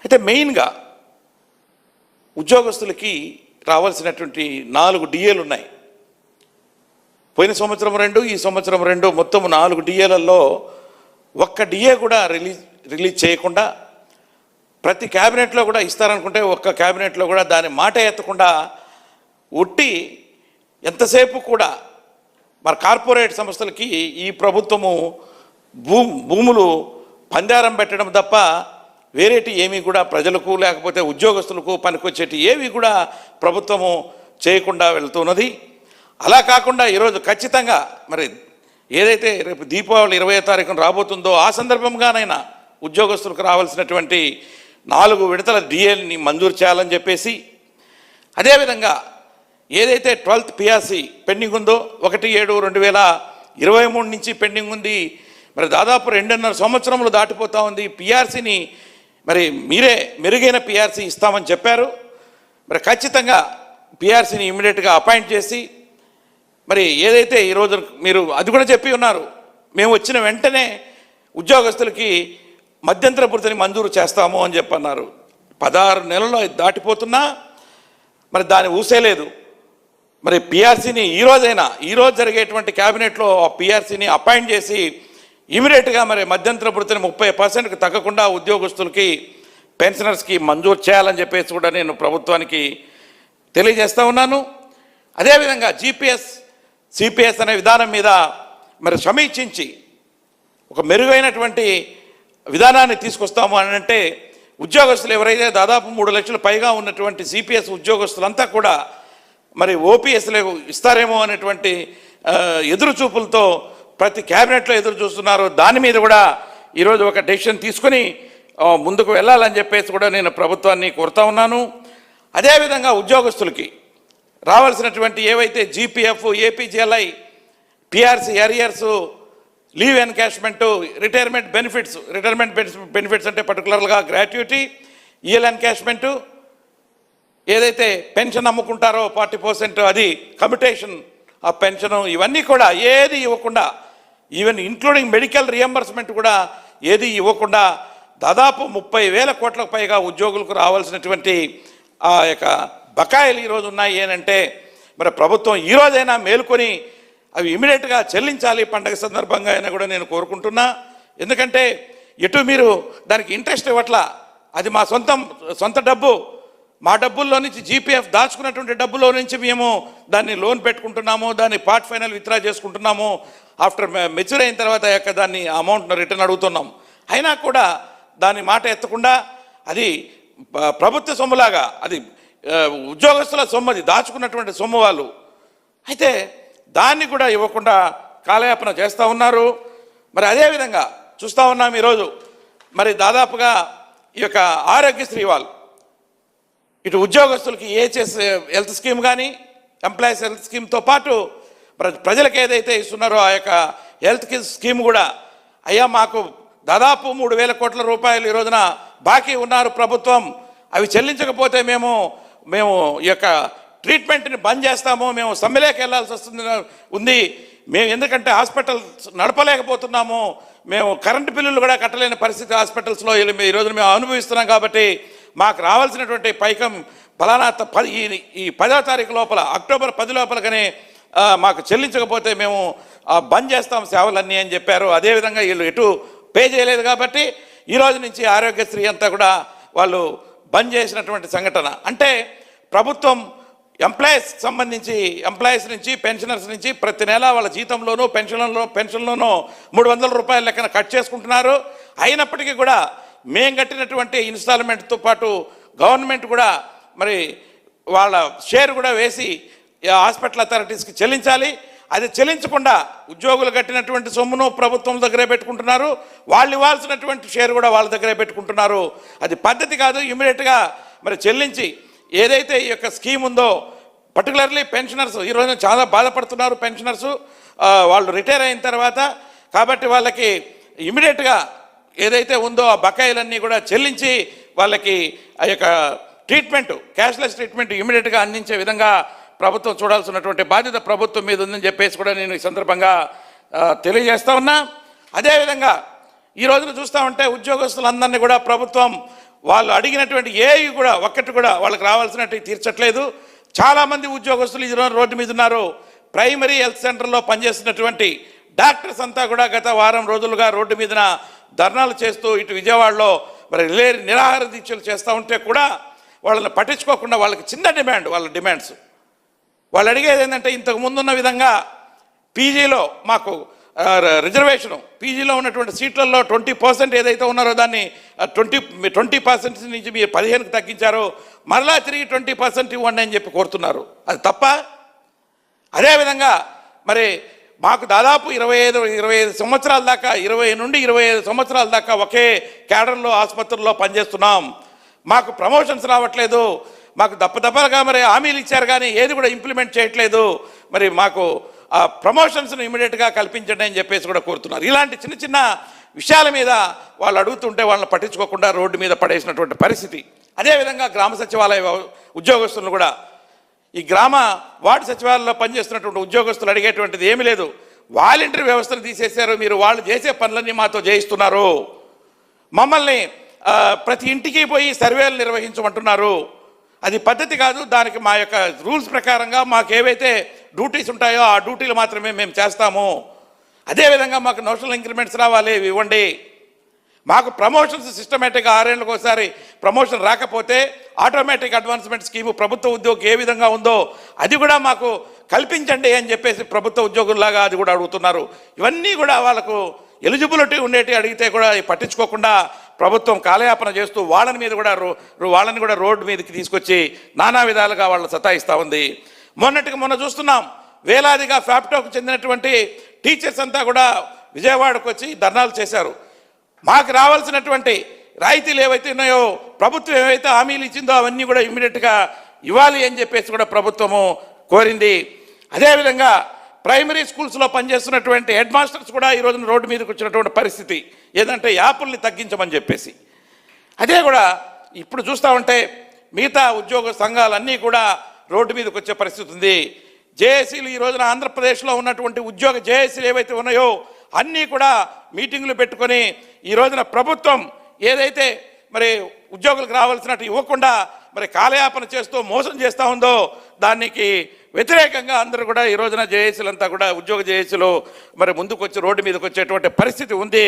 అయితే మెయిన్గా ఉద్యోగస్తులకి రావాల్సినటువంటి 4 డిఏలు ఉన్నాయి. పోయిన సంవత్సరం 2, ఈ సంవత్సరం 2, మొత్తం 4 డిఏలలో ఒక్క డిఏ కూడా రిలీజ్ చేయకుండా, ప్రతి క్యాబినెట్లో కూడా ఇస్తారనుకుంటే ఒక్క క్యాబినెట్లో కూడా దాని మాట ఎత్తకుండా ఒట్టి ఎంతసేపు కూడా మరి కార్పొరేట్ సంస్థలకి ఈ ప్రభుత్వము భూములు పందారం పెట్టడం తప్ప వేరేటి ఏమీ కూడా ప్రజలకు లేకపోతే ఉద్యోగస్తులకు పనికొచ్చేటి ఏవి కూడా ప్రభుత్వము చేయకుండా వెళ్తున్నది. అలా కాకుండా ఈరోజు ఖచ్చితంగా మరి ఏదైతే రేపు దీపావళి 20వ తారీఖున రాబోతుందో ఆ సందర్భంగానైనా ఉద్యోగస్తులకు రావాల్సినటువంటి 4 విడతల డిఏని మంజూరు చేయాలని చెప్పేసి, అదేవిధంగా ఏదైతే 12th పిఆర్సీ పెండింగ్ ఉందో 1/7/2023 నుంచి పెండింగ్ ఉంది. మరి దాదాపు 2.5 సంవత్సరములు దాటిపోతూ ఉంది. పిఆర్సీని మరి మీరే మెరుగైన పిఆర్సీ ఇస్తామని చెప్పారు. మరి ఖచ్చితంగా పిఆర్సీని ఇమ్మీడియట్గా అపాయింట్ చేసి, మరి ఏదైతే ఈరోజు మీరు అది కూడా చెప్పి ఉన్నారు, మేము వచ్చిన వెంటనే ఉద్యోగస్తులకి మధ్యంతర భృతిని మంజూరు చేస్తాము అని చెప్పన్నారు. 16 నెలలు దాటిపోతున్నా మరి దాన్ని ఊసేలేదు. మరి పిఆర్సీని ఈరోజు జరిగేటువంటి క్యాబినెట్లో ఆ పిఆర్సీని అపాయింట్ చేసి ఇమీడియట్గా మరి మధ్యంతర భృతిని 30%కి తగ్గకుండా ఉద్యోగస్తులకి పెన్షనర్స్కి మంజూరు చేయాలని చెప్పేసి కూడా నేను ప్రభుత్వానికి తెలియజేస్తూ ఉన్నాను. అదేవిధంగా జీపీఎస్ సిపిఎస్ అనే విధానం మీద మరి సమీక్షించి ఒక మెరుగైనటువంటి విధానాన్ని తీసుకొస్తాము అని అంటే, ఉద్యోగస్తులు ఎవరైతే దాదాపు 3 లక్షల పైగా ఉన్నటువంటి సిపిఎస్ ఉద్యోగస్తులంతా కూడా మరి ఓపీఎస్లో ఇస్తారేమో అనేటువంటి ఎదురు చూపులతో ప్రతి క్యాబినెట్లో ఎదురు చూస్తున్నారు. దాని మీద కూడా ఈరోజు ఒక డెసిషన్ తీసుకొని ముందుకు వెళ్ళాలని చెప్పేసి కూడా నేను ప్రభుత్వాన్ని కోరుతా ఉన్నాను. అదేవిధంగా ఉద్యోగస్తులకి రావాల్సినటువంటి ఏవైతే GPF, APGLI, PRC arrears, leave encashment, retirement benefits అంటే పర్టికులర్గా గ్రాట్యుటీ, ఈఎల్ ఎన్కాష్మెంటు, ఏదైతే పెన్షన్ అమ్ముకుంటారో 40% అది కమ్యుటేషన్ ఆ పెన్షను, ఇవన్నీ కూడా ఏది ఇవ్వకుండా, ఈవెన్ ఇంక్లూడింగ్ మెడికల్ రియంబర్స్మెంట్ కూడా ఏది ఇవ్వకుండా దాదాపు 30,000 కోట్లకు పైగా ఉద్యోగులకు రావాల్సినటువంటి ఆ యొక్క బకాయిలు ఈరోజు ఉన్నాయి. ఏనంటే మరి ప్రభుత్వం ఈరోజైనా మేలుకొని అవి ఇమీడియట్గా చెల్లించాలి పండగ సందర్భంగా అయినా కూడా నేను కోరుకుంటున్నా. ఎందుకంటే ఎటు మీరు దానికి ఇంట్రెస్ట్ ఇవ్వట్లా, అది మా సొంత డబ్బు, మా డబ్బుల్లో నుంచి జీపీఎఫ్ దాచుకున్నటువంటి డబ్బులో నుంచి మేము దాన్ని లోన్ పెట్టుకుంటున్నాము, దాన్ని పార్ట్ ఫైనల్ విత్డ్రా చేసుకుంటున్నాము, ఆఫ్టర్ మెచ్యూర్ అయిన తర్వాత యొక్క దాన్ని అమౌంట్ రిటర్న్ అడుగుతున్నాం. అయినా కూడా దాని మాట ఎత్తకుండా అది ప్రభుత్వ సొమ్ములాగా, అది ఉద్యోగస్తుల సొమ్ము, అది దాచుకున్నటువంటి సొమ్ము వాళ్ళు, అయితే దాన్ని కూడా ఇవ్వకుండా కాలయాపన చేస్తూ ఉన్నారు. మరి అదేవిధంగా చూస్తూ ఉన్నాం ఈరోజు మరి దాదాపుగా ఈ యొక్క ఆరోగ్యశ్రీ వాళ్ళు ఇటు ఉద్యోగస్తులకి ఏహెచ్ఎస్ హెల్త్ స్కీమ్ కానీ ఎంప్లాయీస్ హెల్త్ స్కీమ్తో పాటు ప్రజలకు ఏదైతే ఇస్తున్నారో ఆ యొక్క హెల్త్ స్కీమ్ కూడా, అయ్యా మాకు దాదాపు 3,000 కోట్ల రూపాయలు ఈ రోజున బాకీ ఉన్నారు ప్రభుత్వం, అవి చెల్లించకపోతే మేము ఈ యొక్క ట్రీట్మెంట్ని బంద్ చేస్తాము, మేము సమ్మెలోకి వెళ్ళాల్సి ఉంది, మేము ఎందుకంటే హాస్పిటల్స్ నడపలేకపోతున్నాము, మేము కరెంటు బిల్లులు కూడా కట్టలేని పరిస్థితి హాస్పిటల్స్లో ఈరోజు మేము అనుభవిస్తున్నాం, కాబట్టి మాకు రావాల్సినటువంటి పైకం ఫలానా ఈ 10వ తారీఖు లోపల, అక్టోబర్ 10 లోపలగానే మాకు చెల్లించకపోతే మేము బంద్ చేస్తాం సేవలన్నీ అని చెప్పారు. అదేవిధంగా వీళ్ళు ఎటు పే చేయలేదు కాబట్టి ఈరోజు నుంచి ఆరోగ్యశ్రీ అంతా కూడా వాళ్ళు బంద్ చేసినటువంటి సంఘటన. అంటే ప్రభుత్వం ఎంప్లాయీస్ నుంచి పెన్షనర్స్ నుంచి ప్రతి నెల వాళ్ళ జీతంలోనూ పెన్షన్లోనూ 300 రూపాయల లెక్కన కట్ చేసుకుంటున్నారు. అయినప్పటికీ కూడా మేము కట్టినటువంటి ఇన్స్టాల్మెంట్తో పాటు గవర్నమెంట్ కూడా మరి వాళ్ళ షేర్ కూడా వేసి హాస్పిటల్ అథారిటీస్కి చెల్లించాలి. అది చెల్లించకుండా ఉద్యోగులు కట్టినటువంటి సొమ్మును ప్రభుత్వం దగ్గరే పెట్టుకుంటున్నారు, వాళ్ళు ఇవ్వాల్సినటువంటి షేర్ కూడా వాళ్ళ దగ్గరే పెట్టుకుంటున్నారు. అది పద్ధతి కాదు. ఇమీడియట్గా మరి చెల్లించి ఏదైతే ఈ యొక్క స్కీమ్ ఉందో, పర్టికులర్లీ పెన్షనర్స్ ఈరోజు చాలా బాధపడుతున్నారు. పెన్షనర్స్ వాళ్ళు రిటైర్ అయిన తర్వాత, కాబట్టి వాళ్ళకి ఇమీడియట్గా ఏదైతే ఉందో ఆ బకాయిలన్నీ కూడా చెల్లించి వాళ్ళకి ఆ యొక్క ట్రీట్మెంట్, క్యాష్లెస్ ట్రీట్మెంట్ ఇమీడియట్గా అందించే విధంగా ప్రభుత్వం చూడాల్సినటువంటి బాధ్యత ప్రభుత్వం మీద ఉందని చెప్పేసి కూడా నేను ఈ సందర్భంగా తెలియజేస్తా ఉన్నా. అదేవిధంగా ఈ రోజున చూస్తూ ఉంటే ఉద్యోగస్తులందరినీ కూడా ప్రభుత్వం వాళ్ళు అడిగినటువంటి ఏవి కూడా ఒక్కటి కూడా వాళ్ళకి రావాల్సినట్టు తీర్చట్లేదు. చాలామంది ఉద్యోగస్తులు ఈ రోజు రోడ్డు మీద ఉన్నారు. ప్రైమరీ హెల్త్ సెంటర్లో పనిచేస్తున్నటువంటి డాక్టర్స్ అంతా కూడా గత వారం రోజులుగా రోడ్డు మీదన ధర్నాలు చేస్తూ ఇటు విజయవాడలో మరి నిరాహార దీక్షలు చేస్తూ ఉంటే కూడా వాళ్ళని పట్టించుకోకుండా వాళ్ళకి చిన్న డిమాండ్, వాళ్ళ డిమాండ్స్ వాళ్ళు అడిగేది ఏంటంటే, ఇంతకు ముందున్న విధంగా పీజీలో మాకు రిజర్వేషను, పీజీలో ఉన్నటువంటి సీట్లలో 20% ఏదైతే ఉన్నారో దాన్ని 20% నుంచి మీరు 15కి తగ్గించారో మరలా తిరిగి 20% ఇవ్వండి అని చెప్పి కోరుతున్నారు. అది తప్ప? అదేవిధంగా మరి మాకు దాదాపు 25 సంవత్సరాల దాకా 20 నుండి 25 సంవత్సరాల దాకా ఒకే క్యాడర్లో ఆసుపత్రుల్లో పనిచేస్తున్నాం. మాకు ప్రమోషన్స్ రావట్లేదు. మాకు దప్పదప్పలుగా మరి హామీలు ఇచ్చారు కానీ ఏది కూడా ఇంప్లిమెంట్ చేయట్లేదు. మరి మాకు ఆ ప్రమోషన్స్ను ఇమీడియట్గా కల్పించండి అని చెప్పేసి కూడా కోరుతున్నారు. ఇలాంటి చిన్న చిన్న విషయాల మీద వాళ్ళు అడుగుతుంటే వాళ్ళని పట్టించుకోకుండా రోడ్డు మీద పడేసినటువంటి పరిస్థితి. అదేవిధంగా గ్రామ సచివాలయ ఉద్యోగస్తులను కూడా, ఈ గ్రామ వార్డు సచివాలయంలో పనిచేస్తున్నటువంటి ఉద్యోగస్తులు అడిగేటువంటిది ఏమీ లేదు. వాలంటీర్ వ్యవస్థను తీసేశారు. మీరు వాళ్ళు చేసే పనులన్నీ మాతో చేయిస్తున్నారు. మమ్మల్ని ప్రతి ఇంటికి పోయి సర్వేలు నిర్వహించమంటున్నారు. అది పద్ధతి కాదు. దానికి మా యొక్క రూల్స్ ప్రకారంగా మాకు ఏవైతే డ్యూటీస్ ఉంటాయో ఆ డ్యూటీలు మాత్రమే మేము చేస్తాము. అదేవిధంగా మాకు నోషనల్ ఇంక్రిమెంట్స్ రావాలి, ఇవ్వండి. మాకు ప్రమోషన్స్ సిస్టమేటిక్గా 6 ఏళ్ళకి ఒకసారి ప్రమోషన్ రాకపోతే ఆటోమేటిక్ అడ్వాన్స్మెంట్ స్కీము ప్రభుత్వ ఉద్యోగి ఏ విధంగా ఉందో అది కూడా మాకు కల్పించండి అని చెప్పేసి ప్రభుత్వ ఉద్యోగుల్లాగా అది కూడా అడుగుతున్నారు. ఇవన్నీ కూడా వాళ్ళకు ఎలిజిబిలిటీ ఉండేటి అడిగితే కూడా పట్టించుకోకుండా ప్రభుత్వం కాలయాపన చేస్తూ వాళ్ళని మీద కూడా వాళ్ళని కూడా రోడ్డు మీదకి తీసుకొచ్చి నానా విధాలుగా వాళ్ళని సతాయిస్తూ ఉంది. మొన్న చూస్తున్నాం, వేలాదిగా ఫ్యాప్టోకు చెందినటువంటి టీచర్స్ అంతా కూడా విజయవాడకు వచ్చి ధర్నాలు చేశారు. మాకు రావాల్సినటువంటి రాయితీలు ఏవైతే ఉన్నాయో, ప్రభుత్వం ఏవైతే హామీలు ఇచ్చిందో అవన్నీ కూడా ఇమ్మీడియట్గా ఇవ్వాలి అని చెప్పేసి కూడా ప్రభుత్వము కోరింది. అదేవిధంగా ప్రైమరీ స్కూల్స్లో పనిచేస్తున్నటువంటి హెడ్ మాస్టర్స్ కూడా ఈ రోజున రోడ్డు మీదకి వచ్చినటువంటి పరిస్థితి ఏదంటే యాప్ల్ని తగ్గించమని చెప్పేసి. అదే కూడా ఇప్పుడు చూస్తూ ఉంటే మిగతా ఉద్యోగ సంఘాలన్నీ కూడా రోడ్డు మీదకి వచ్చే పరిస్థితి ఉంది. జేఏసీలు ఈ రోజున ఆంధ్రప్రదేశ్లో ఉన్నటువంటి ఉద్యోగ జేఏసీలు ఏవైతే ఉన్నాయో అన్నీ కూడా మీటింగులు పెట్టుకొని ఈ రోజున ప్రభుత్వం ఏదైతే మరి ఉద్యోగులకు రావాల్సినట్టు ఇవ్వకుండా మరి కాలయాపన చేస్తూ మోసం చేస్తూ ఉందో దానికి వ్యతిరేకంగా అందరూ కూడా ఈ రోజున జేఏసీలంతా కూడా ఉద్యోగ జేఏసీలు మరి ముందుకు వచ్చి రోడ్డు మీదకి వచ్చేటువంటి పరిస్థితి ఉంది.